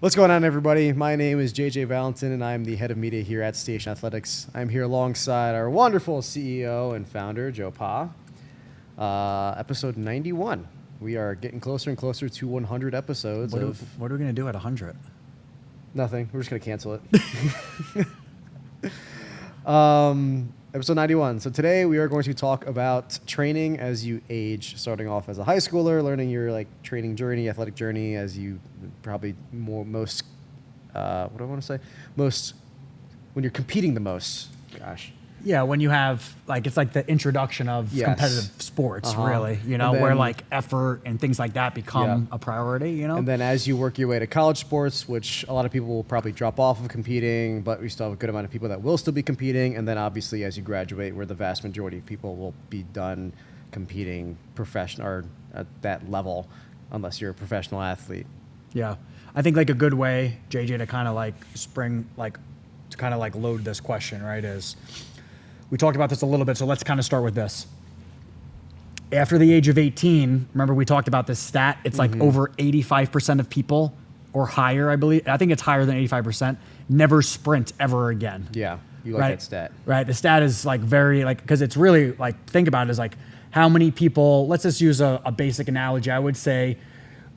What's going on, everybody? My name is JJ Valentin, and I'm the head of media here at Station Athletics. I'm here alongside our wonderful CEO and founder, Joe Pa. Episode 91. We are getting closer and closer to 100 episodes What are we going to do at 100? nothing. We're just going to cancel it. Episode 91. So today we are going to talk about training as you age, starting off as a high schooler, learning your training journey, athletic journey, as you probably most what do I want to say? Most when you're competing the most. Gosh. Yeah, when you have, it's like the introduction of Yes. competitive sports, really, And where then- effort and things like that become a priority, And then as you work your way to college sports, which a lot of people will probably drop off of competing, but we still have a good amount of people that will still be competing. And then obviously as you graduate, where the vast majority of people will be done competing professional or at that level, unless you're a professional athlete. Yeah. I think a good way, JJ, to kind of load this question, right, is we talked about this a little bit, so let's kind of start with this. After the age of 18, remember we talked about this stat, it's over 85% of people or higher, I believe. I think it's higher than 85%, never sprint ever again. Yeah, you like that stat. Right, the stat is very, because it's really, think about it as how many people, let's just use a basic analogy. I would say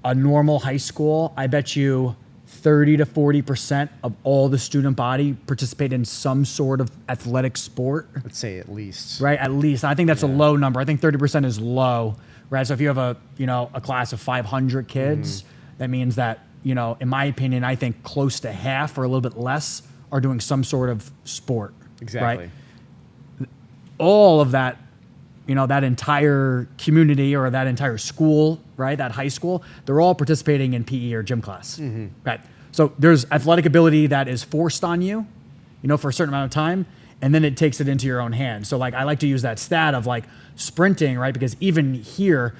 a normal high school, I bet you 30 to 40% of all the student body participate in some sort of athletic sport. Let's say at least. Right, at least. I think that's a low number. I think 30% is low, right? So if you have a class of 500 kids, that means that, in my opinion, I think close to half or a little bit less are doing some sort of sport. Exactly. Right? All of that, that entire community or that entire school, right, that high school, they're all participating in PE or gym class, right? So there's athletic ability that is forced on you, for a certain amount of time, and then it takes it into your own hands. So I like to use that stat of sprinting, right? Because even here,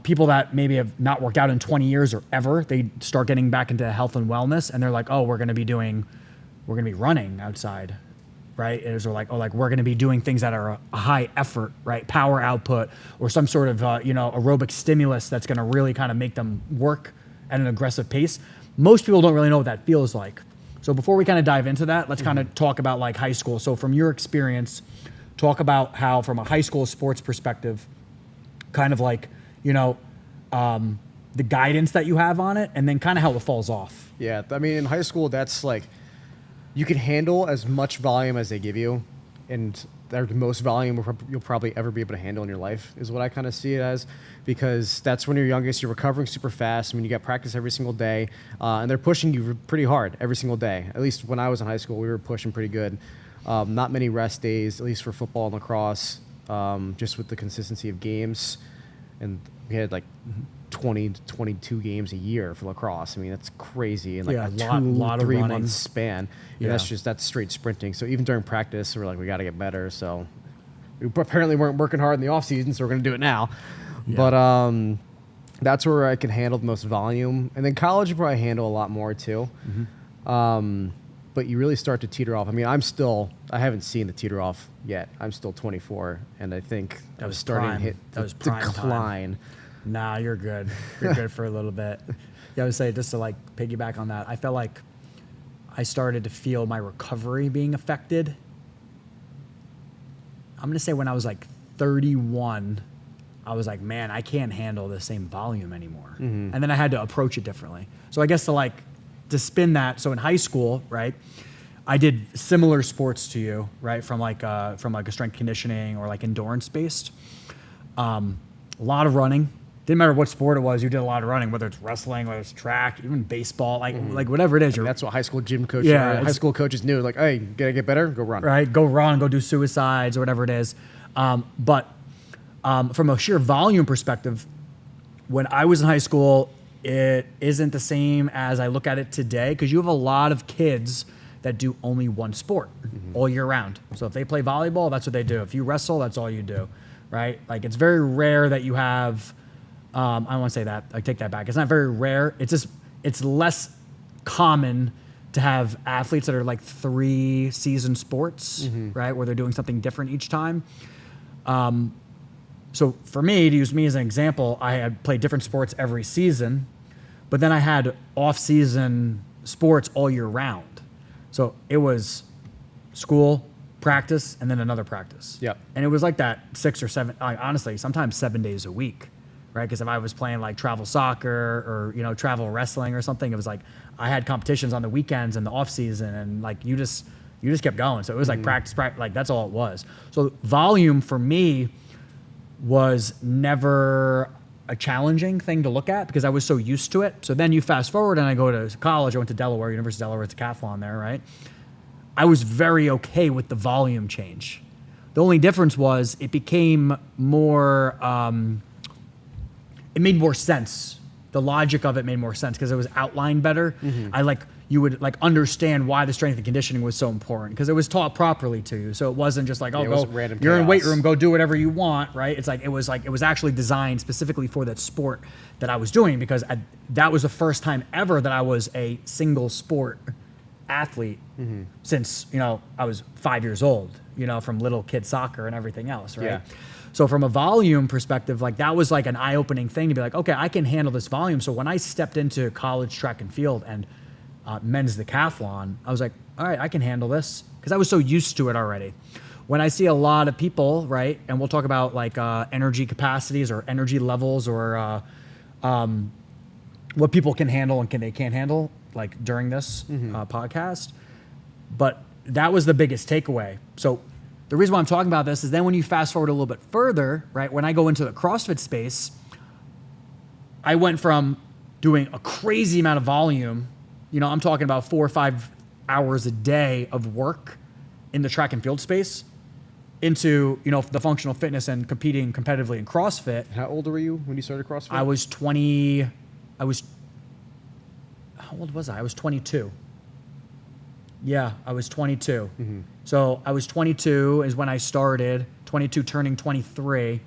people that maybe have not worked out in 20 years or ever, they start getting back into health and wellness, and they're like, oh, we're going to be running outside. Right? We're going to be doing things that are a high effort, right? Power output or some sort of, aerobic stimulus that's going to really kind of make them work at an aggressive pace. Most people don't really know what that feels like. So before we kind of dive into that, let's kind of talk about high school. So from your experience, talk about how from a high school sports perspective, kind of the guidance that you have on it and then kind of how it falls off. Yeah. I mean, in high school, that's you can handle as much volume as they give you, and the most volume you'll probably ever be able to handle in your life is what I kind of see it as, because that's when you're youngest, you're recovering super fast. I mean, you got practice every single day, and they're pushing you pretty hard every single day. At least when I was in high school, we were pushing pretty good. Not many rest days, at least for football and lacrosse, just with the consistency of games. And we had 20 to 22 games a year for lacrosse. I mean, that's crazy. And a 2-3 month span. And that's straight sprinting. So even during practice, we're we got to get better. So we apparently weren't working hard in the off season, so we're going to do it now. Yeah. But that's where I can handle the most volume. And then college, you probably handle a lot more too. But you really start to teeter off. I mean, I haven't seen the teeter off yet. I'm still 24, and I think I was starting to hit the decline. Time. Nah, you're good. You're good for a little bit. Yeah, I would say, just to piggyback on that, I felt like I started to feel my recovery being affected. I'm going to say when I was 31, I was man, I can't handle the same volume anymore. And then I had to approach it differently. So I guess to spin that, so in high school, right, I did similar sports to you, right, from a strength conditioning or endurance based. A lot of running. Didn't matter what sport it was, you did a lot of running, whether it's wrestling, whether it's track, even baseball, whatever it is. That's what high school gym coaches, high school coaches knew. Hey, gotta get better, go run. Right, go run, go do suicides or whatever it is. But from a sheer volume perspective, when I was in high school, it isn't the same as I look at it today, because you have a lot of kids that do only one sport all year round. So if they play volleyball, that's what they do. If you wrestle, that's all you do, right? It's very rare that you have, I don't want to say that, I take that back. It's not very rare. It's less common to have athletes that are 3 season sports, right? Where they're doing something different each time. So for me, to use me as an example, I had played different sports every season, But then I had off-season sports all year round. So it was school, practice, and then another practice. Yep. And it was like that 6 or 7, honestly, sometimes 7 days a week, right? Because if I was playing like travel soccer or, travel wrestling or something, it was like I had competitions on the weekends and the off season, and like you just kept going. So it was like practice, like that's all it was. So volume for me was never a challenging thing to look at because I was so used to it. So then you fast forward and I go to college. I went to Delaware, University of Delaware, it's a decathlon there, right? I was very okay with the volume change. The only difference was it became more, it made more sense. The logic of it made more sense because it was outlined better. You would like understand why the strength and conditioning was so important because it was taught properly to you. So it wasn't just like, it wasn't random you're in weight chaos. room, go do whatever you want, right? It was actually designed specifically for that sport that I was doing because that was the first time ever that I was a single sport athlete since, I was 5 years old, from little kid soccer and everything else, right? Yeah. So from a volume perspective, like that was like an eye-opening thing to be like, okay, I can handle this volume. So when I stepped into college track and field and men's decathlon, I was like, all right, I can handle this because I was so used to it already. When I see a lot of people, right, and we'll talk about like energy capacities or energy levels or what people can handle and they can't handle, like during this podcast. But that was the biggest takeaway. So the reason why I'm talking about this is then when you fast forward a little bit further, right, when I go into the CrossFit space, I went from doing a crazy amount of volume, I'm talking about 4 or 5 hours a day of work in the track and field space into, the functional fitness and competing competitively in CrossFit. How old were you when you started CrossFit? How old was I? I was 22. Yeah, I was 22. So I was 22 is when I started, 22 turning 23.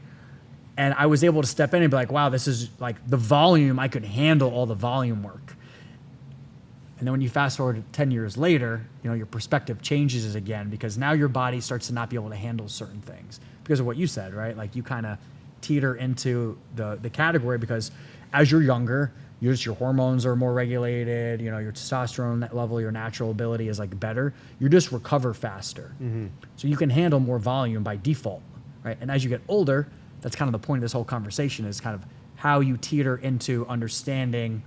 And I was able to step in and be like, wow, this is like the volume. I could handle all the volume work. And then when you fast forward 10 years later, your perspective changes again because now your body starts to not be able to handle certain things because of what you said, right? Like you kind of teeter into the category because as you're younger, your hormones are more regulated, your testosterone level, your natural ability is like better. You just recover faster. So you can handle more volume by default, right? And as you get older, that's kind of the point of this whole conversation is kind of how you teeter into understanding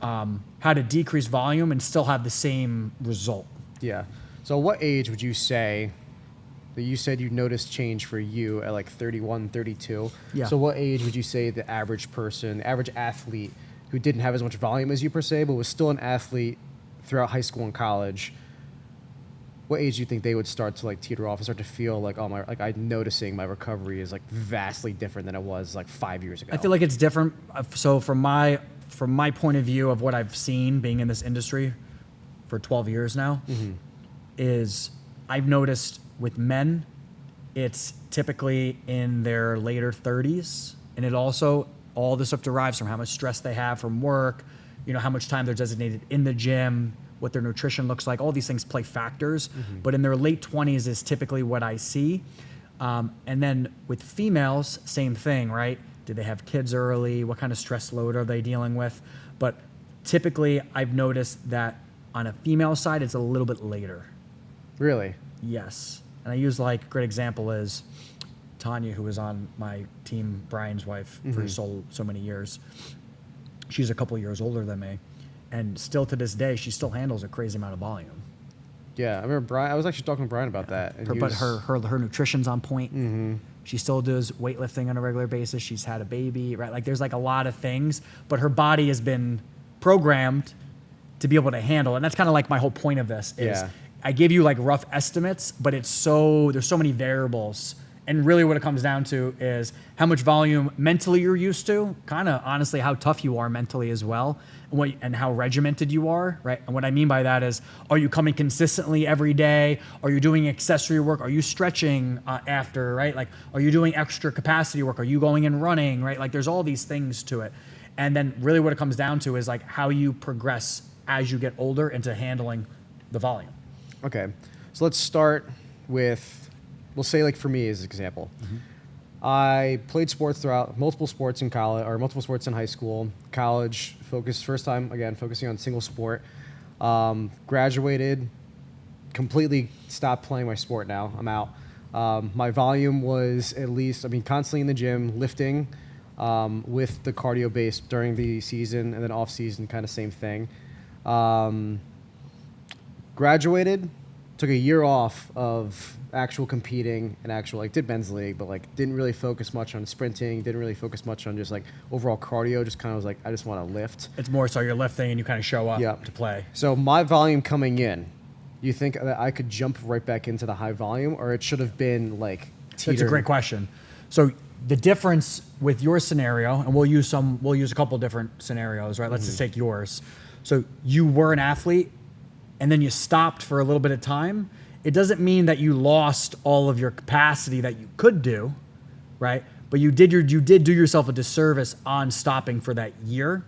how to decrease volume and still have the same result. Yeah. So what age would you say that you said you noticed change for you at like 31, 32? Yeah. So what age would you say the average person, average athlete who didn't have as much volume as you per se, but was still an athlete throughout high school and college, what age do you think they would start to like teeter off and start to feel like, oh my, like I'm noticing my recovery is like vastly different than it was like 5 years ago? I feel like it's different. So from my point of view of what I've seen being in this industry for 12 years now, is I've noticed with men, it's typically in their later 30s. And it also, all this stuff derives from how much stress they have from work, how much time they're designated in the gym, what their nutrition looks like. All these things play factors. But in their late 20s is typically what I see. And then with females, same thing, right? Do they have kids early? What kind of stress load are they dealing with? But typically, I've noticed that on a female side, it's a little bit later. Really? Yes. And I use like a great example is Tanya, who was on my team, Brian's wife, for so many years. She's a couple years older than me. And still to this day, she still handles a crazy amount of volume. Yeah, I remember Brian. I was actually talking to Brian about that. And her nutrition's on point. She still does weightlifting on a regular basis. She's had a baby, right? Like there's like a lot of things, but her body has been programmed to be able to handle. And that's kind of like my whole point of this is I give you like rough estimates, but there's so many variables. And really what it comes down to is how much volume mentally you're used to, kind of honestly how tough you are mentally as well, and how regimented you are, right? And what I mean by that is, are you coming consistently every day? Are you doing accessory work? Are you stretching after, right? Like, are you doing extra capacity work? Are you going and running, right? Like there's all these things to it. And then really what it comes down to is like how you progress as you get older into handling the volume. Okay. So let's start with, we'll say like for me as an example, I played sports throughout multiple sports in college or multiple sports in high school. College focused first time again focusing on single sport. Graduated, completely stopped playing my sport. Now I'm out. My volume was at least constantly in the gym lifting, with the cardio base during the season and then off season kind of same thing. Graduated, took a year off of actual competing and actual did men's league, but didn't really focus much on sprinting, didn't really focus much on just overall cardio, just kind of was I just want to lift. It's more so you're lifting and you kind of show up to play. So my volume coming in, you think that I could jump right back into the high volume, or it should have been teeter? That's a great question. So the difference with your scenario, and we'll use a couple different scenarios, right? Let's just take yours. So you were an athlete and then you stopped for a little bit of time. It doesn't mean that you lost all of your capacity that you could do, right? But you did do yourself a disservice on stopping for that year,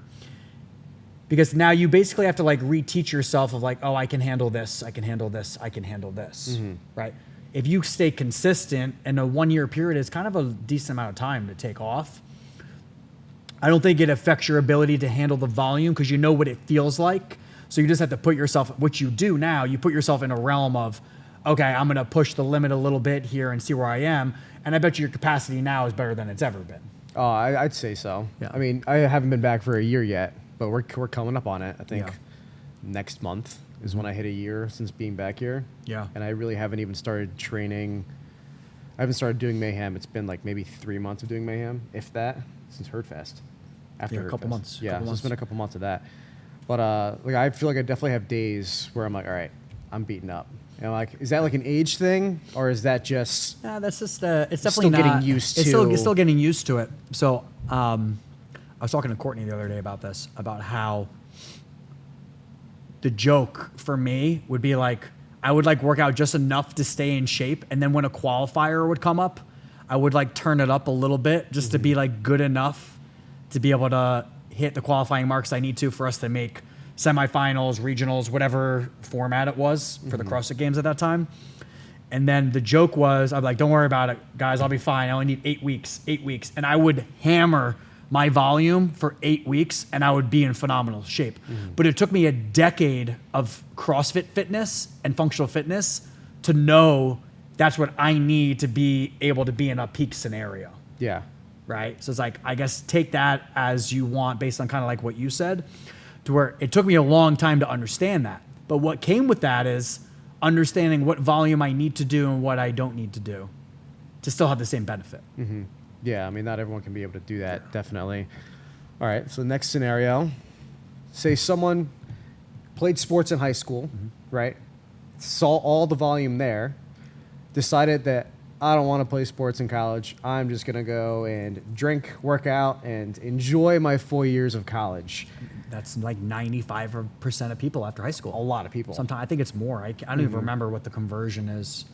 because now you basically have to reteach yourself of oh, I can handle this, I can handle this, I can handle this, right? If you stay consistent, and a 1 year period is kind of a decent amount of time to take off, I don't think it affects your ability to handle the volume because you know what it feels like. So you just have to put yourself, what you do now, you put yourself in a realm of, okay, I'm going to push the limit a little bit here and see where I am. And I bet you your capacity now is better than it's ever been. Oh, I'd say so. Yeah. I haven't been back for a year yet, but we're coming up on it. I think Yeah. next month is when I hit a year since being back here. Yeah. And I really haven't even started training. I haven't started doing Mayhem. It's been maybe 3 months of doing Mayhem, if that, since Herdfest. After a couple Herdfest. months. Yeah, it's been a couple months of that. But I feel like I definitely have days where I'm all right, I'm beaten up. And is that an age thing, or is that just? Yeah, that's just it's definitely still not, getting used it's to. still getting used to it. So I was talking to Courtney the other day about this, about how the joke for me would be I would work out just enough to stay in shape, and then when a qualifier would come up, I would turn it up a little bit just to be good enough to be able to hit the qualifying marks I need to for us to make semifinals, regionals, whatever format it was for the CrossFit Games at that time. And then the joke was, I'm don't worry about it, guys, I'll be fine. I only need 8 weeks. And I would hammer my volume for 8 weeks and I would be in phenomenal shape. But it took me a decade of CrossFit fitness and functional fitness to know that's what I need to be able to be in a peak scenario. Yeah. Right? So it's I guess take that as you want based on kind of what you said, to where it took me a long time to understand that. But what came with that is understanding what volume I need to do and what I don't need to do to still have the same benefit. Mm-hmm. Yeah, not everyone can be able to do that, definitely. All right, so the next scenario, say someone played sports in high school, right? Saw all the volume there, decided that I don't want to play sports in college. I'm just going to go and drink, work out, and enjoy my 4 years of college. That's 95% of people after high school. A lot of people. Sometimes I think it's more. I don't even remember what the conversion is,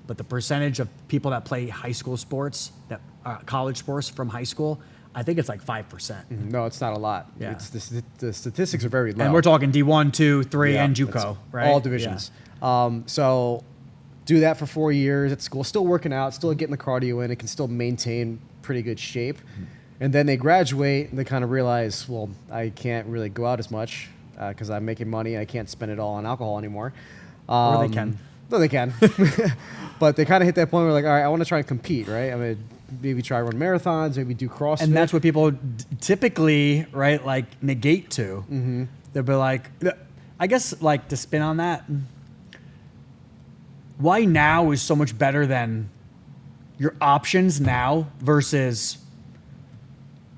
but the percentage of people that play high school sports, that college sports from high school, I think it's 5%. No, it's not a lot. Yeah. It's the statistics are very low. And we're talking D1, 2, 3, Yeah, and that's JUCO, right? all divisions. Yeah. So do that for 4 years at school, still working out, still getting the cardio in. It can still maintain pretty good shape. And then they graduate and they kind of realize, well, I can't really go out as much because I'm making money and I can't spend it all on alcohol anymore. Or they can. No, they can. But they kind of hit that point where all right, I want to try and compete, right? I'm going to maybe try run marathons, maybe do CrossFit. And that's what people typically, right, negate to. Mm-hmm. They'll be I guess, to spin on that, why now is so much better than your options now versus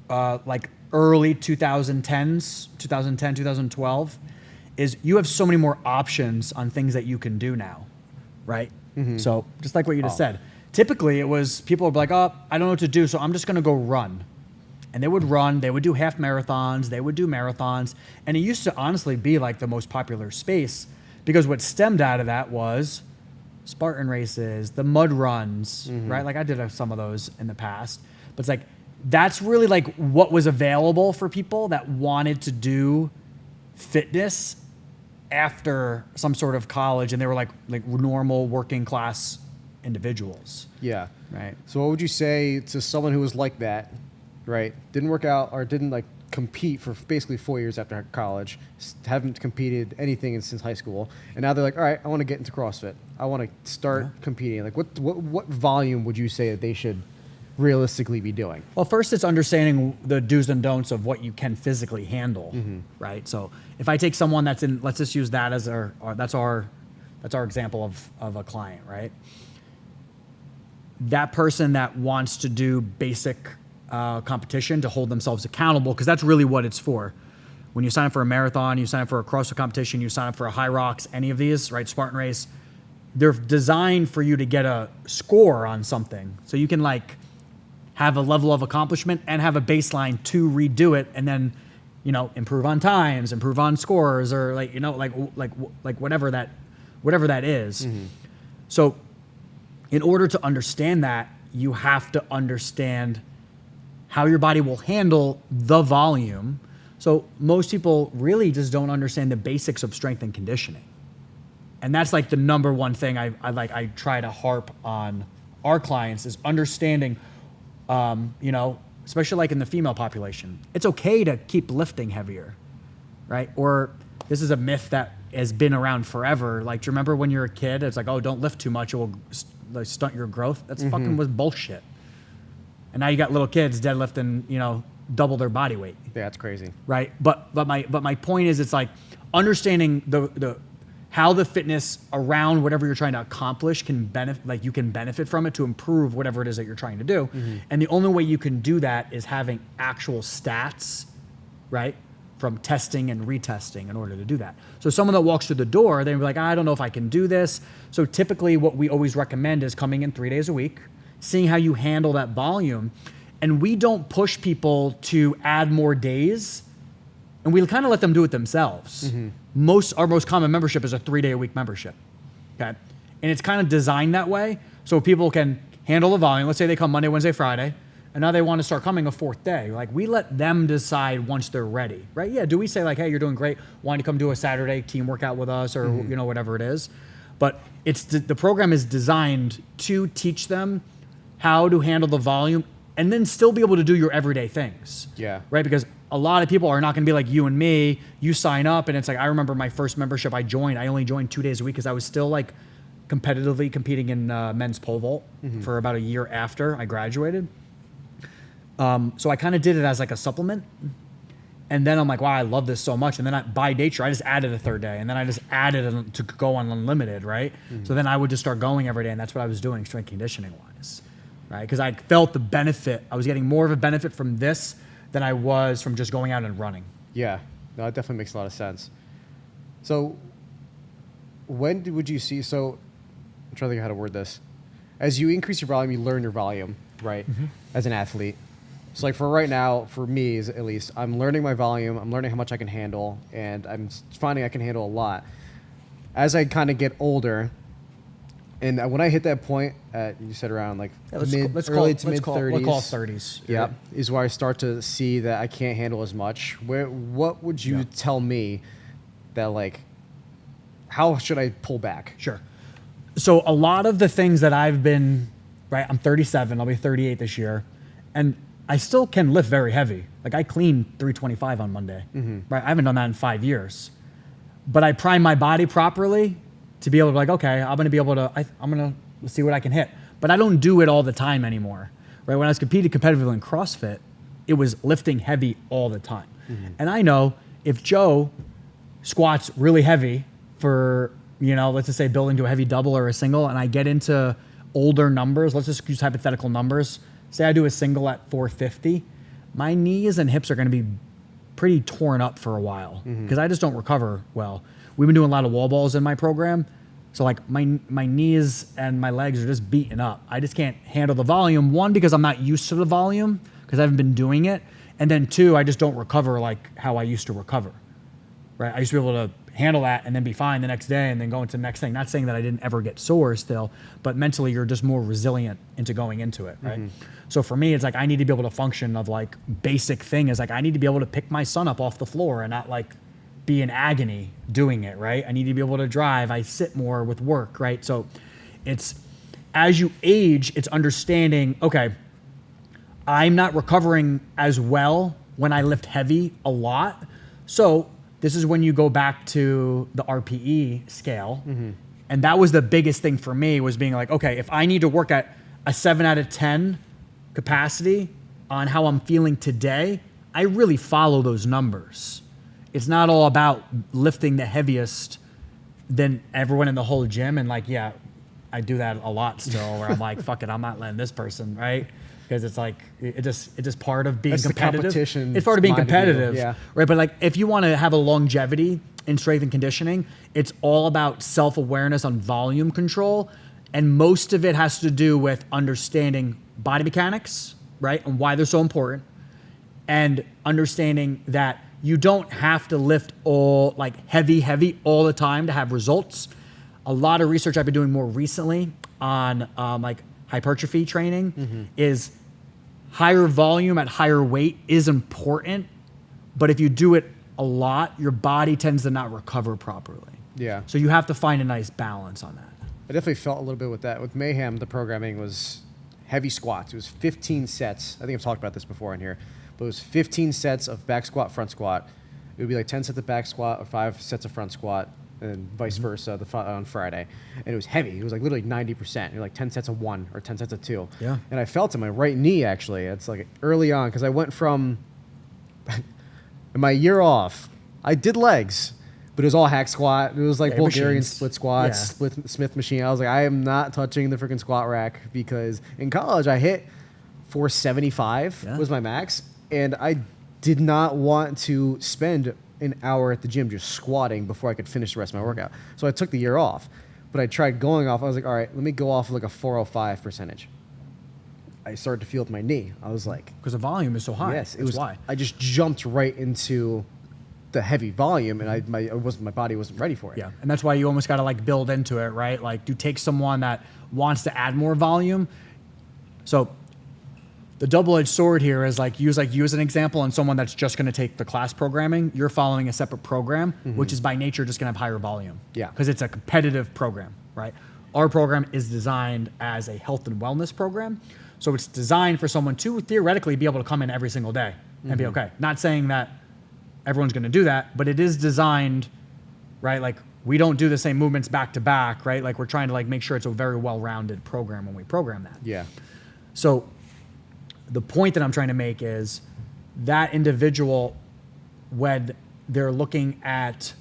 early 2010s, 2010, 2012, is you have so many more options on things that you can do now, right? Mm-hmm. So just like what you just said, typically it was people would be oh, I don't know what to do, so I'm just going to go run. And they would run, they would do half marathons, they would do marathons. And it used to honestly be the most popular space because what stemmed out of that was Spartan races, the mud runs, right? I did some of those in the past, but it's that's really what was available for people that wanted to do fitness after some sort of college, and they were like normal working class individuals. Yeah. Right. So what would you say to someone who was like that, right? Didn't work out or didn't like compete for basically 4 years after college, haven't competed anything since high school, and now they're like, all right, I want to get into CrossFit. I want to start competing. Like, what volume would you say that they should realistically be doing? Well, first it's understanding the do's and don'ts of what you can physically handle, right? So if I take someone that's in, let's just use that as that's our example of a client, right? That person that wants to do basic competition to hold themselves accountable, because that's really what it's for. When you sign up for a marathon, you sign up for a CrossFit competition, you sign up for a High Rocks, any of these, right? Spartan race, they're designed for you to get a score on something. So you can like have a level of accomplishment and have a baseline to redo it, and then, you know, improve on times, improve on scores, or like, you know, like whatever that is. So in order to understand that, you have to understand how your body will handle the volume. So most people really just don't understand the basics of strength and conditioning. And that's like the number one thing I try to harp on our clients is understanding, you know, especially like in the female population, it's okay to keep lifting heavier, right? Or this is a myth that has been around forever. Like, do you remember when you're a kid, it's like, oh, don't lift too much, it will stunt your growth. That's fucking was bullshit. And now you got little kids deadlifting, you know, double their body weight. Yeah, that's crazy. Right. But my point is, it's like understanding the how the fitness around whatever you're trying to accomplish can benefit, like you can benefit from it to improve whatever it is that you're trying to do. And the only way you can do that is having actual stats, right, from testing and retesting in order to do that. So someone that walks through the door, they'll be like, I don't know if I can do this. So typically what we always recommend is coming in 3 days a week, seeing how you handle that volume. And we don't push people to add more days, and we kind of let them do it themselves. Our most common membership is a 3-day-a-week membership, okay? And it's kind of designed that way so people can handle the volume. Let's say they come Monday, Wednesday, Friday, and now they want to start coming a 4th day. Like, we let them decide once they're ready, right? Yeah, do we say like, hey, you're doing great, why don't you come do a Saturday team workout with us, or you know, whatever it is. But it's the program is designed to teach them how to handle the volume and then still be able to do your everyday things. Yeah. Right? Because a lot of people are not going to be like you and me. You sign up and it's like, I remember my first membership I joined, I only joined 2 days a week because I was still like competitively competing in men's pole vault for about a year after I graduated. So I kind of did it as like a supplement. And then I'm like, wow, I love this so much. And then by nature, I just added a 3rd day. And then I just added to go on unlimited, right? So then I would just start going every day. And that's what I was doing strength conditioning wise, right? Because I felt the benefit. I was getting more of a benefit from this than I was from just going out and running. Yeah, no, that definitely makes a lot of sense. So when would you see, so I'm trying to think of how to word this. As you increase your volume, you learn your volume, right? As an athlete. So like for right now, for me at least, I'm learning my volume, I'm learning how much I can handle, and I'm finding I can handle a lot. As I kind of get older, and when I hit that point at, you said around like early to mid 30s. We'll call it 30s. Yeah, is where I start to see that I can't handle as much. What would you tell me that like, how should I pull back? Sure. So a lot of the things that I've been, right, I'm 37, I'll be 38 this year, and I still can lift very heavy. Like I cleaned 325 on Monday, right? I haven't done that in 5 years. But I prime my body properly to be able to like, okay, I'm gonna be able to, I'm gonna see what I can hit. But I don't do it all the time anymore, right? When I was competing competitively in CrossFit, it was lifting heavy all the time. And I know if Joe squats really heavy for, you know, let's just say building to a heavy double or a single, and I get into older numbers, let's just use hypothetical numbers. Say I do a single at 450, my knees and hips are going to be pretty torn up for a while because I just don't recover well. We've been doing a lot of wall balls in my program. So like my knees and my legs are just beaten up. I just can't handle the volume. One, because I'm not used to the volume because I haven't been doing it. And then two, I just don't recover like how I used to recover, right? I used to be able to handle that and then be fine the next day and then go into the next thing. Not saying that I didn't ever get sore still, but mentally you're just more resilient into going into it, right? So for me, it's like I need to be able to function of like basic thing is like I need to be able to pick my son up off the floor and not like be in agony doing it, right? I need to be able to drive. I sit more with work, right? So it's as you age, it's understanding, okay, I'm not recovering as well when I lift heavy a lot. So this is when you go back to the RPE scale. And that was the biggest thing for me, was being like, okay, if I need to work at a 7 out of 10 capacity on how I'm feeling today, I really follow those numbers. It's not all about lifting the heaviest than everyone in the whole gym. And like, yeah, I do that a lot still, where I'm like, fuck it, I'm not letting this person, right? Because it's like, it's just part of being competitive. Competition. It's part of being competitive, Yeah. right? But like, if you want to have a longevity in strength and conditioning, it's all about self-awareness on volume control. And most of it has to do with understanding body mechanics, right? And why they're so important. And understanding that you don't have to lift all like heavy all the time to have results. A lot of research I've been doing more recently on like hypertrophy training is higher volume at higher weight is important, but if you do it a lot, your body tends to not recover properly. Yeah. So you have to find a nice balance on that. I definitely felt a little bit with that. With Mayhem, the programming was heavy squats. It was 15 sets. I think I've talked about this before in here, but it was 15 sets of back squat, front squat. It would be like 10 sets of back squat or 5 sets of front squat, and vice versa on Friday. And it was heavy. It was like literally 90%. You're like 10 sets of 1 or 10 sets of 2. Yeah. And I felt in my right knee, actually. It's like early on, because I went from my year off, I did legs, but it was all hack squat. It was like Bulgarian machines. split squats, split Smith machine. I was like, I am not touching the freaking squat rack, because in college I hit 475 was my max, and I did not want to spend an hour at the gym just squatting before I could finish the rest of my workout. So I took the year off, but I tried going off. I was like, all right, let me go off of like a 405 percentage. I started to feel with my knee. I was like, Because the volume is so high. yes, it That's was. why. I just jumped right into the heavy volume, and my body wasn't ready for it. Yeah, and that's why you almost got to like build into it, right? Like, you take someone that wants to add more volume. So the double-edged sword here is like use an example on someone that's just going to take the class programming. You're following a separate program, which is by nature just going to have higher volume. Yeah. Because it's a competitive program, right? Our program is designed as a health and wellness program. So it's designed for someone to theoretically be able to come in every single day and be okay. Not saying that everyone's going to do that, but it is designed, right? Like, we don't do the same movements back to back, right? Like, we're trying to like make sure it's a very well-rounded program when we program that. Yeah. So the point that I'm trying to make is that individual, when they're looking at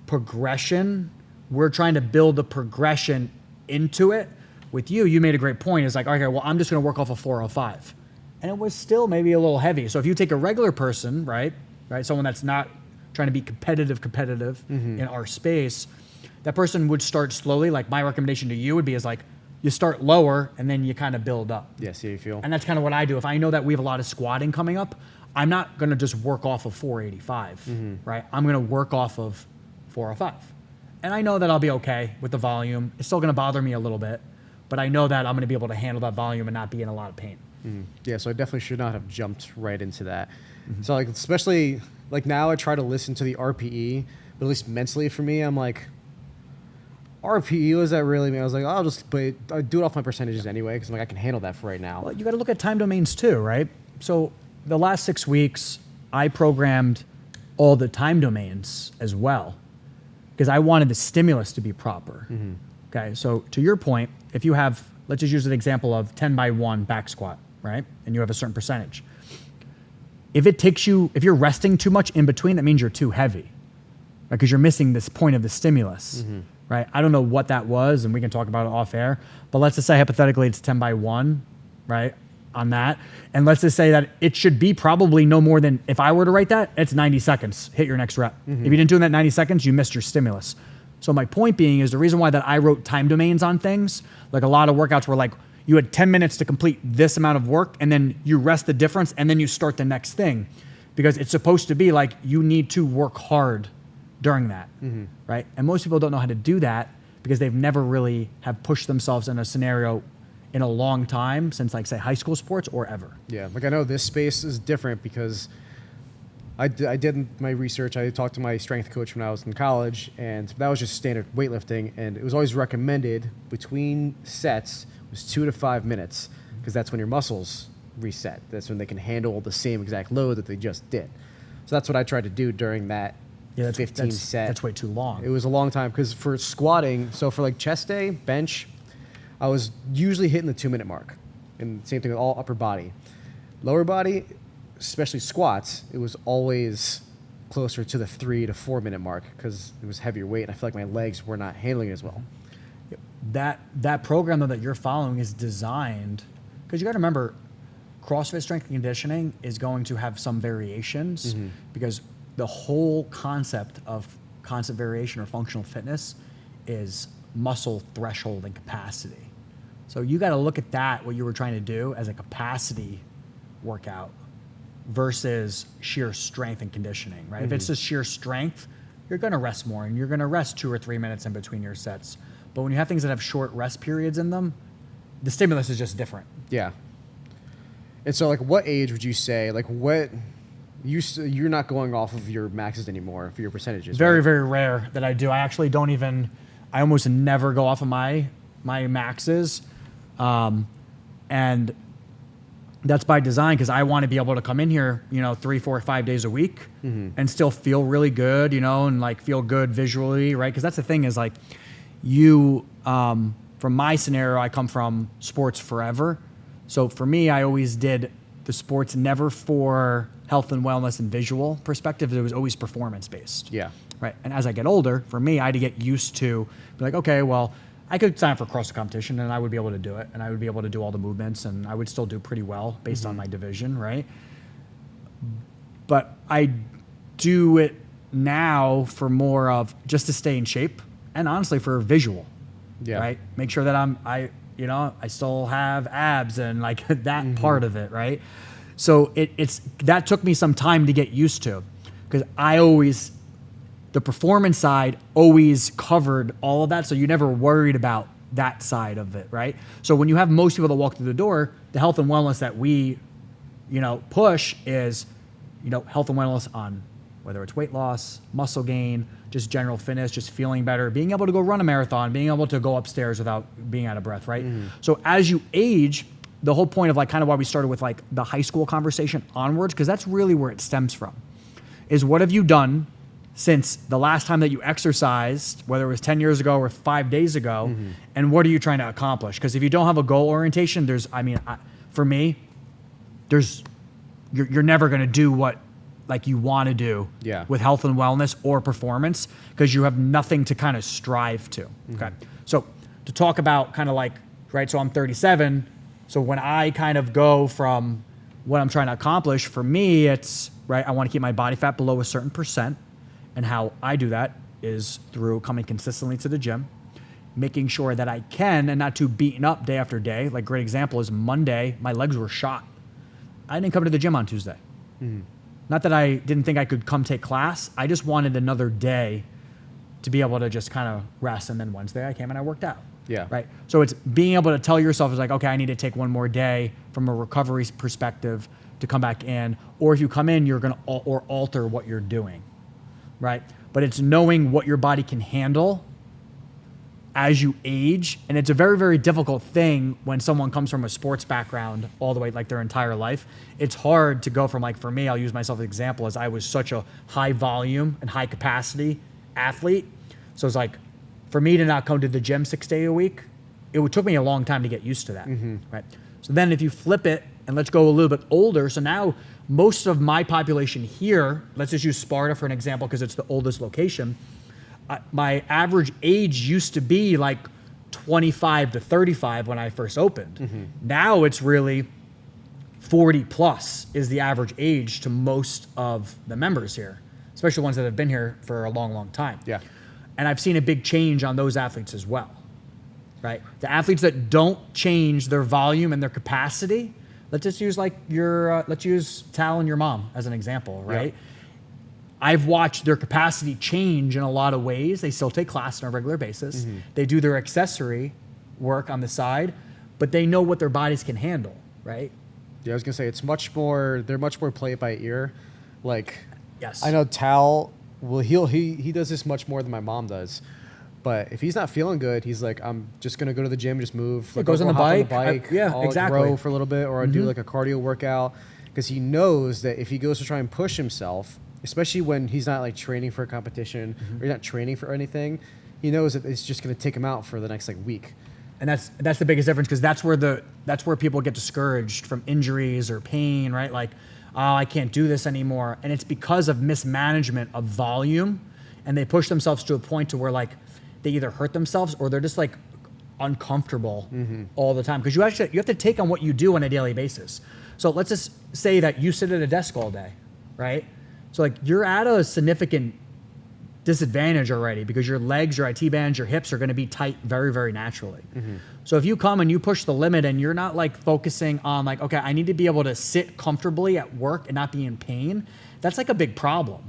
progression, we're trying to build a progression into it. With you, you made a great point. It's like, okay, well, I'm just going to work off of 405. And it was still maybe a little heavy. So if you take a regular person, right, someone that's not trying to be competitive in our space, that person would start slowly. Like, my recommendation to you would be is like, you start lower and then you kind of build up. Yeah, see how you feel. And that's kind of what I do. If I know that we have a lot of squatting coming up, I'm not going to just work off of 485, right? I'm going to work off of 405. And I know that I'll be okay with the volume. It's still going to bother me a little bit, but I know that I'm going to be able to handle that volume and not be in a lot of pain. Yeah, so I definitely should not have jumped right into that. So like, especially like now I try to listen to the RPE, but at least mentally for me, I'm like, RPE, what does that really mean? I was like, I'll just I do it off my percentages anyway, because I'm like, I can handle that for right now. Well, you got to look at time domains too, right? So the last 6 weeks, I programmed all the time domains as well, because I wanted the stimulus to be proper. Okay, so to your point, if you have, let's just use an example of 10 by 1 back squat, right? And you have a certain percentage. If you're resting too much in between, that means you're too heavy, right? Because you're missing this point of the stimulus, right? I don't know what that was, and we can talk about it off air, but let's just say hypothetically it's 10 by 1, right? On that. And let's just say that it should be probably no more than, if I were to write that, it's 90 seconds, hit your next rep. If you didn't do that 90 seconds, you missed your stimulus. So my point being is the reason why that I wrote time domains on things, like a lot of workouts were like, you had 10 minutes to complete this amount of work, and then you rest the difference, and then you start the next thing. Because it's supposed to be like, you need to work hard during that, right? And most people don't know how to do that because they've never really have pushed themselves in a scenario in a long time since, like, say, high school sports or ever. Yeah, like I know this space is different because I did my research. I talked to my strength coach when I was in college, and that was just standard weightlifting, and it was always recommended between sets It was 2 to 5 minutes because that's when your muscles reset. That's when they can handle the same exact load that they just did. So that's what I tried to do during that 15 set. That's way too long. It was a long time because for squatting, so for like chest day, bench, I was usually hitting the 2-minute mark. And same thing with all upper body. Lower body, especially squats, it was always closer to the 3 to 4 minute mark because it was heavier weight and I feel like my legs were not handling it as well. That program though that you're following is designed, because you got to remember, CrossFit strength and conditioning is going to have some variations because the whole concept of constant variation or functional fitness is muscle threshold and capacity. So you got to look at that, what you were trying to do, as a capacity workout versus sheer strength and conditioning, right? If it's just sheer strength, you're going to rest more and you're going to rest 2 or 3 minutes in between your sets. But when you have things that have short rest periods in them, the stimulus is just different. Yeah. And so like what age would you say, like what, you're not going off of your maxes anymore for your percentages? Very, right? very rare that I do. I actually don't even, I almost never go off of my maxes. And that's by design because I want to be able to come in here, 3, 4, 5 days a week and still feel really good, and like feel good visually, right? Because that's the thing is like from my scenario, I come from sports forever. So for me, I always did the sports never for health and wellness and visual perspective. It was always performance based. Yeah. Right. And as I get older, for me, I had to get used to be like, okay, well, I could sign up for CrossFit competition and I would be able to do it and I would be able to do all the movements and I would still do pretty well based on my division, right? But I do it now for more of just to stay in shape and honestly for visual, right? Make sure that I still have abs and like that part of it, right? So that took me some time to get used to because the performance side always covered all of that. So you never worried about that side of it, right? So when you have most people that walk through the door, the health and wellness that we, push is, health and wellness on whether it's weight loss, muscle gain, just general fitness, just feeling better, being able to go run a marathon, being able to go upstairs without being out of breath, right? So as you age, the whole point of like kind of why we started with like the high school conversation onwards, because that's really where it stems from, is what have you done since the last time that you exercised, whether it was 10 years ago or 5 days ago, and what are you trying to accomplish? Because if you don't have a goal orientation, for me, you're never going to do what like you want to do with health and wellness or performance because you have nothing to kind of strive to. Okay. So to talk about kind of like, right, so I'm 37. So when I kind of go from what I'm trying to accomplish, for me, it's, right, I want to keep my body fat below a certain percent. And how I do that is through coming consistently to the gym, making sure that I can and not too beaten up day after day. Like great example is Monday, my legs were shot. I didn't come to the gym on Tuesday. Not that I didn't think I could come take class. I just wanted another day to be able to just kind of rest. And then Wednesday I came and I worked out. Yeah. Right. So it's being able to tell yourself is like, okay, I need to take one more day from a recovery perspective to come back in. Or if you come in, you're going to alter what you're doing. Right? But it's knowing what your body can handle as you age. And it's a very, very difficult thing when someone comes from a sports background all the way like their entire life. It's hard to go from like, for me, I'll use myself as an example as I was such a high volume and high capacity athlete. So it's like, for me to not come to the gym 6 days a week, it took me a long time to get used to that. Right? So then if you flip it and let's go a little bit older. So now most of my population here, let's just use Sparta for an example because it's the oldest location. My average age used to be like 25 to 35 when I first opened. Now it's really 40 plus is the average age to most of the members here, especially ones that have been here for a long, long time. Yeah. And I've seen a big change on those athletes as well, right? The athletes that don't change their volume and their capacity, let's just use like let's use Tal and your mom as an example, right? Yeah. I've watched their capacity change in a lot of ways. They still take class on a regular basis. They do their accessory work on the side, but they know what their bodies can handle, right? Yeah, I was gonna say they're much more play it by ear. Like, yes, I know Tal, well, he does this much more than my mom does, But if he's not feeling good, he's like, I'm just gonna go to the gym, just move. He goes on the hop bike. I'll Exactly. row for a little bit, or I'll do like a cardio workout, because he knows that if he goes to try and push himself, especially when he's not like training for a competition or he's not training for anything, he knows that it's just gonna take him out for the next like week. And that's the biggest difference, because that's where people get discouraged from injuries or pain, right? Like, oh, I can't do this anymore, and it's because of mismanagement of volume, and they push themselves to a point to where like they either hurt themselves or they're just like uncomfortable all the time, because you have to take on what you do on a daily basis. So let's just say that you sit at a desk all day, right? So like you're at a significant disadvantage already, because your legs, your IT bands, your hips are going to be tight very, very naturally. So if you come and you push the limit and you're not like focusing on like, okay, I need to be able to sit comfortably at work and not be in pain, that's like a big problem.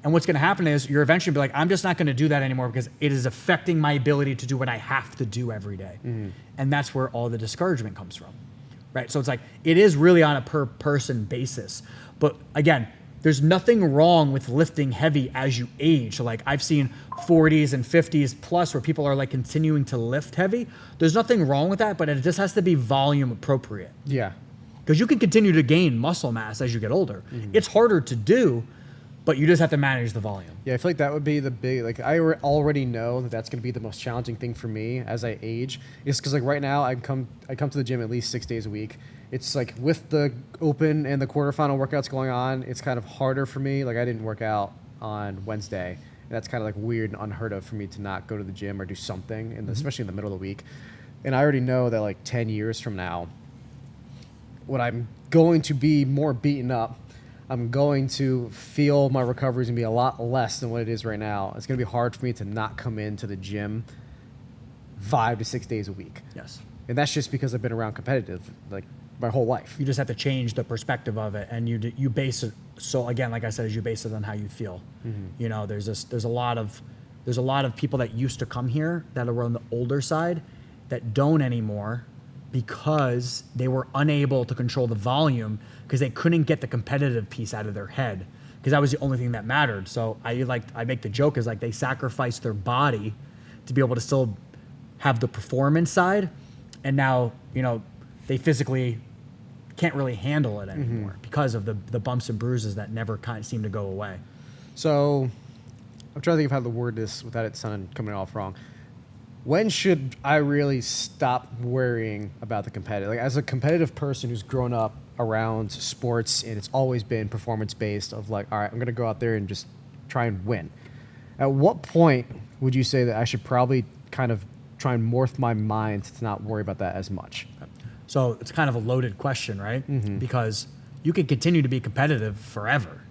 And what's going to happen is you're eventually be like, I'm just not going to do that anymore because it is affecting my ability to do what I have to do every day. And that's where all the discouragement comes from, right? So it's like, it is really on a per person basis. But again, there's nothing wrong with lifting heavy as you age. So like I've seen 40s and 50s plus where people are like continuing to lift heavy. There's nothing wrong with that, but it just has to be volume appropriate. Yeah. Because you can continue to gain muscle mass as you get older. It's harder to do, but you just have to manage the volume. Yeah, I feel like that would be the big, like I already know that that's going to be the most challenging thing for me as I age. It's because like right now I come to the gym at least 6 days a week. It's like with the open and the quarterfinal workouts going on, it's kind of harder for me. Like I didn't work out on Wednesday. And that's kind of like weird and unheard of for me to not go to the gym or do something, and especially in the middle of the week. And I already know that like 10 years from now, when I'm going to be more beaten up, I'm going to feel my recovery is going to be a lot less than what it is right now. It's going to be hard for me to not come into the gym 5 to 6 days a week. Yes. And that's just because I've been around competitive like my whole life. You just have to change the perspective of it, and you base it. So again, like I said, you base it on how you feel. You know, there's a lot of people that used to come here that are on the older side that don't anymore, because they were unable to control the volume because they couldn't get the competitive piece out of their head, because that was the only thing that mattered. So I make the joke is like they sacrificed their body to be able to still have the performance side, and now, you know, they physically can't really handle it anymore because of the bumps and bruises that never kind of seem to go away. So I'm trying to think of how to word this without it sounding coming off wrong. When should I really stop worrying about the competitive? Like as a competitive person who's grown up around sports and it's always been performance based, of like, all right, I'm going to go out there and just try and win. At what point would you say that I should probably kind of try and morph my mind to not worry about that as much? So it's kind of a loaded question, right? Because you can continue to be competitive forever,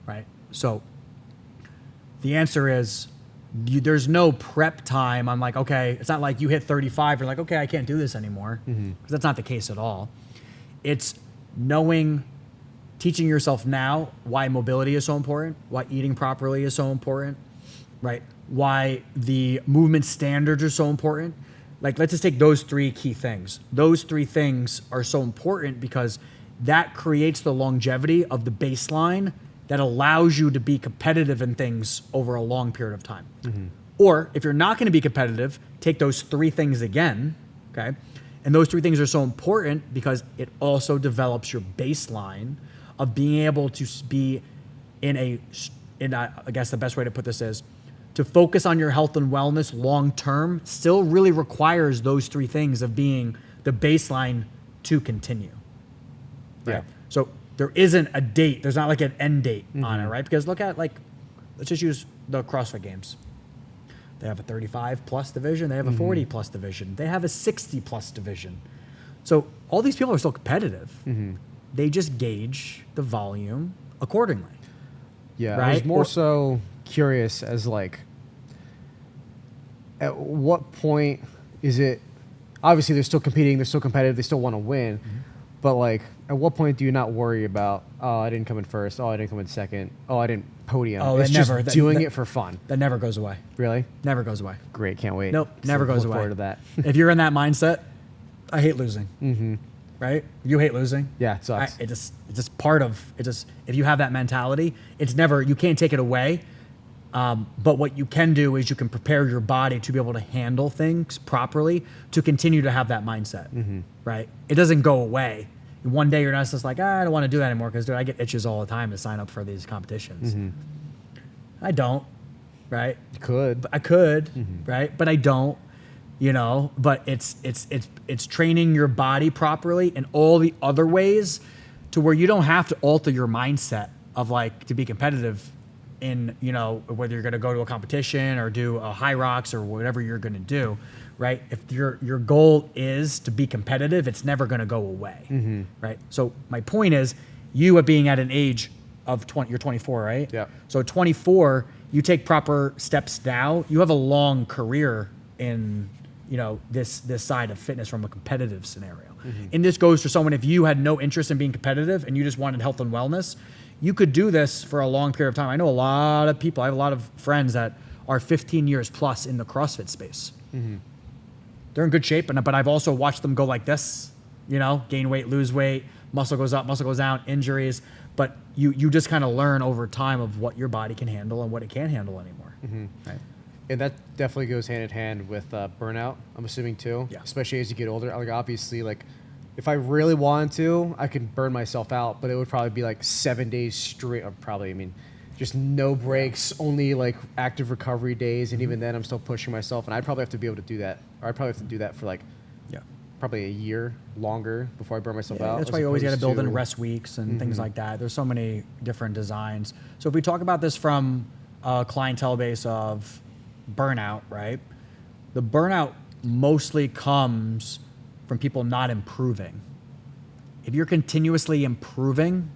right? So the answer is, there's no prep time. I'm like, okay, it's not like you hit 35, you're like, okay, I can't do this anymore. Because that's not the case at all. It's teaching yourself now why mobility is so important, why eating properly is so important, right? Why the movement standards are so important. Like, let's just take those three key things. Those three things are so important because that creates the longevity of the baseline that allows you to be competitive in things over a long period of time. Or if you're not going to be competitive, take those three things again, okay? And those three things are so important because it also develops your baseline of being able to be I guess the best way to put this is, to focus on your health and wellness long term still really requires those three things of being the baseline to continue. Right? Yeah. So there isn't a date. There's not like an end date on it, right? Because look at, like, let's just use the CrossFit Games. They have a 35 plus division. They have a 40 plus division. They have a 60 plus division. So all these people are still competitive. They just gauge the volume accordingly. Yeah, right? I was more so curious as like, at what point is it, obviously they're still competing, they're still competitive, they still want to win, but like, at what point do you not worry about, oh, I didn't come in first, oh, I didn't come in second, oh, I didn't podium. Oh, it's that just never- that- doing that- it for fun. That never goes away. Really? Never goes away. Great, can't wait. Nope, So never goes look away. forward to that. If you're in that mindset, I hate losing. Right? You hate losing. Yeah, it sucks. It's just part of it. Just if you have that mentality, it's never, you can't take it away. But what you can do is you can prepare your body to be able to handle things properly to continue to have that mindset, right? It doesn't go away. One day you're not just like, I don't want to do that anymore because, dude, I get itches all the time to sign up for these competitions. I don't, right? You could. I could, right? But I don't, but it's training your body properly in all the other ways to where you don't have to alter your mindset of like to be competitive in, whether you're going to go to a competition or do a high rocks or whatever you're going to do, right? If your goal is to be competitive, it's never going to go away, right? So my point is, you being at an age of 20, you're 24, right? Yeah. So 24, you take proper steps now, you have a long career in, this side of fitness from a competitive scenario. And this goes to someone, if you had no interest in being competitive and you just wanted health and wellness, you could do this for a long period of time. I know a lot of people, I have a lot of friends that are 15 years plus in the CrossFit space. They're in good shape, but I've also watched them go like this, gain weight, lose weight, muscle goes up, muscle goes down, injuries. But you just kind of learn over time of what your body can handle and what it can't handle anymore. Right? And that definitely goes hand in hand with burnout, I'm assuming too. Yeah. Especially as you get older. Like obviously, like if I really wanted to, I could burn myself out, but it would probably be like 7 days straight. Or probably, just no breaks, only like active recovery days, and even then, I'm still pushing myself. And I'd probably have to be able to do that, or I'd probably have to do that for like probably a year longer before I burn myself out. That's why you always got to build in rest weeks and things like that. There's so many different designs. So if we talk about this from a clientele base of burnout, right? The burnout mostly comes from people not improving. If you're continuously improving,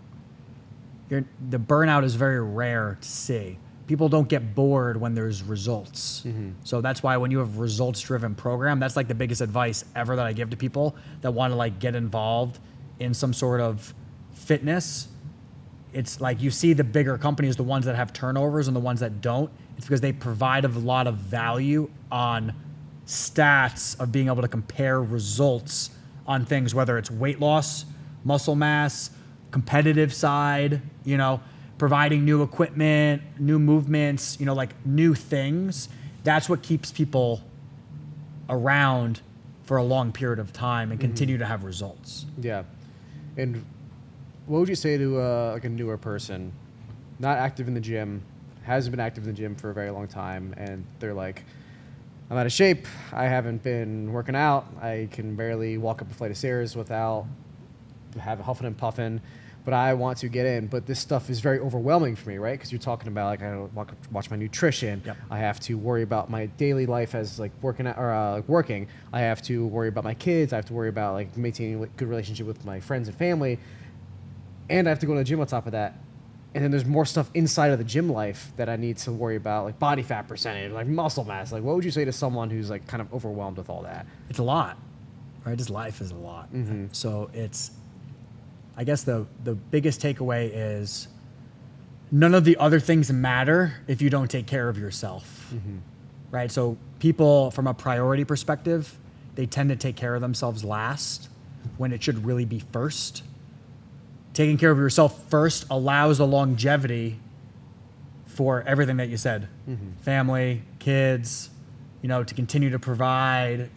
the burnout is very rare to see. People don't get bored when there's results. So that's why when you have results-driven program, that's like the biggest advice ever that I give to people that want to like get involved in some sort of fitness. It's like you see the bigger companies, the ones that have turnovers and the ones that don't. It's because they provide a lot of value on stats of being able to compare results on things, whether it's weight loss, muscle mass, competitive side, providing new equipment, new movements, like new things. That's what keeps people around for a long period of time and continue to have results. Yeah. And what would you say to like a newer person, not active in the gym, hasn't been active in the gym for a very long time, and they're like, I'm out of shape, I haven't been working out, I can barely walk up a flight of stairs without huffing and puffing, but I want to get in. But this stuff is very overwhelming for me, right? Because you're talking about like I don't watch my nutrition. Yep. I have to worry about my daily life as like working out, or working. I have to worry about my kids. I have to worry about like maintaining a good relationship with my friends and family, and I have to go to the gym on top of that. And then there's more stuff inside of the gym life that I need to worry about, like body fat percentage, like muscle mass. Like, what would you say to someone who's like kind of overwhelmed with all that? It's a lot, right? This life is a lot. So I guess the biggest takeaway is none of the other things matter if you don't take care of yourself, right? So people from a priority perspective, they tend to take care of themselves last when it should really be first. Taking care of yourself first allows the longevity for everything that you said. Family, kids, to continue to provide,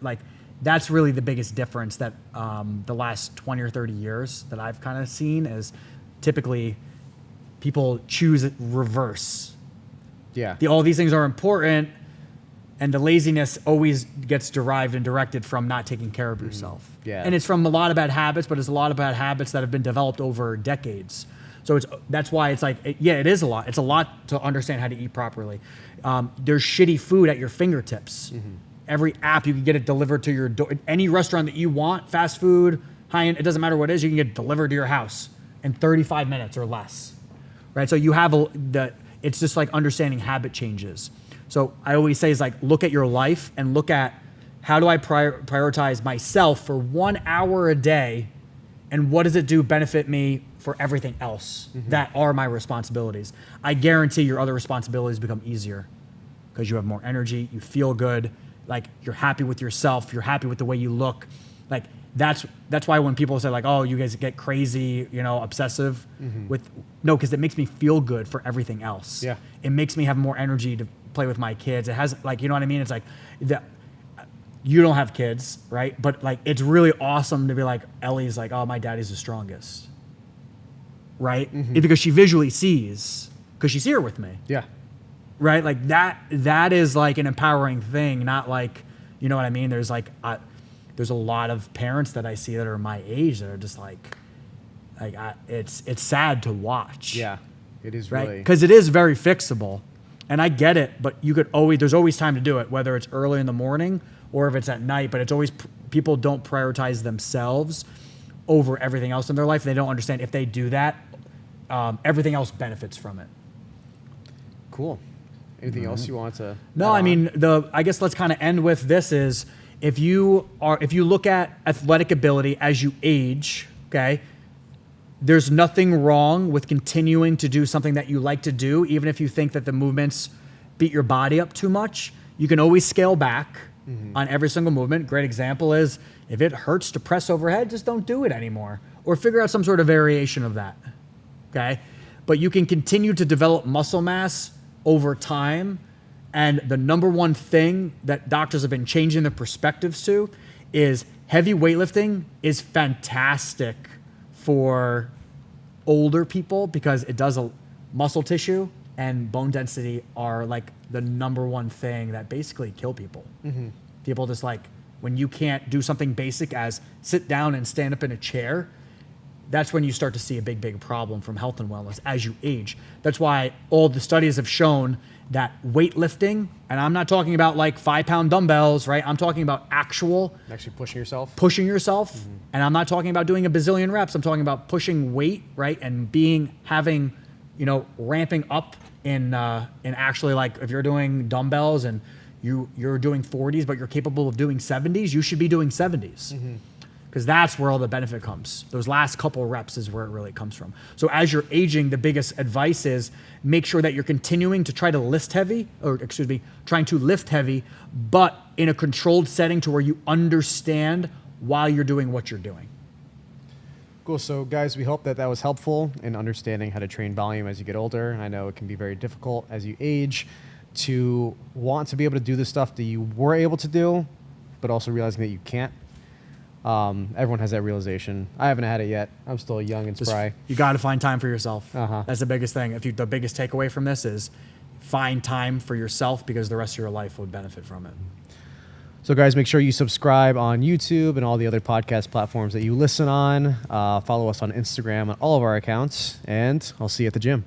like that's really the biggest difference that the last 20 or 30 years that I've kind of seen is typically people choose reverse. Yeah. All these things are important, and the laziness always gets derived and directed from not taking care of yourself. Yeah. And it's from a lot of bad habits, but it's a lot of bad habits that have been developed over decades. So that's why it's like, it is a lot. It's a lot to understand how to eat properly. There's shitty food at your fingertips. Every app, you can get it delivered to your door. Any restaurant that you want, fast food, high-end, it doesn't matter what it is, you can get it delivered to your house in 35 minutes or less, right? So you have it's just like understanding habit changes. So I always say is like, look at your life and look at how do I prioritize myself for 1 hour a day, and what does it benefit me for everything else that are my responsibilities. I guarantee your other responsibilities become easier because you have more energy, you feel good, like you're happy with yourself, you're happy with the way you look. Like that's why when people say like, oh, you guys get crazy, obsessive with, no, because it makes me feel good for everything else. Yeah. It makes me have more energy to play with my kids. It has like, you know what I mean? It's like you don't have kids, right? But like, it's really awesome to be like, Ellie's like, oh, my daddy's the strongest. Right? Because she visually sees, because she's here with me. Yeah. Right? Like that is like an empowering thing, not like, you know what I mean? There's like, there's a lot of parents that I see that are my age that are just like it's sad to watch. Yeah. It is right? really. Because it is very fixable. And I get it, but there's always time to do it, whether it's early in the morning or if it's at night, but it's always, people don't prioritize themselves over everything else in their life. They don't understand if they do that, everything else benefits from it. Cool. Anything else you want to? No, I mean, I guess let's kind of end with this is if you look at athletic ability as you age, okay, there's nothing wrong with continuing to do something that you like to do, even if you think that the movements beat your body up too much. You can always scale back on every single movement. Great example is if it hurts to press overhead, just don't do it anymore, or figure out some sort of variation of that. Okay, but you can continue to develop muscle mass over time. And the number one thing that doctors have been changing their perspectives to is heavy weightlifting is fantastic for older people because it does muscle tissue and bone density are like the number one thing that basically kill people. People just like, when you can't do something basic as sit down and stand up in a chair, that's when you start to see a big problem from health and wellness as you age. That's why all the studies have shown that weightlifting, and I'm not talking about like 5-pound dumbbells, right? I'm talking about actually pushing yourself. And I'm not talking about doing a bazillion reps. I'm talking about pushing weight, right? And ramping up in actually, like if you're doing dumbbells and you're doing 40s, but you're capable of doing 70s, you should be doing 70s. Because that's where all the benefit comes. Those last couple of reps is where it really comes from. So as you're aging, the biggest advice is make sure that you're continuing to trying to lift heavy, but in a controlled setting to where you understand while you're doing what you're doing. Cool. So guys, we hope that was helpful in understanding how to train volume as you get older. I know it can be very difficult as you age to want to be able to do the stuff that you were able to do, but also realizing that you can't. Everyone has that realization. I haven't had it yet. I'm still young and spry. You got to find time for yourself. Uh-huh. That's the biggest thing. The biggest takeaway from this is find time for yourself because the rest of your life would benefit from it. So guys, make sure you subscribe on YouTube and all the other podcast platforms that you listen on. Follow us on Instagram on all of our accounts, and I'll see you at the gym.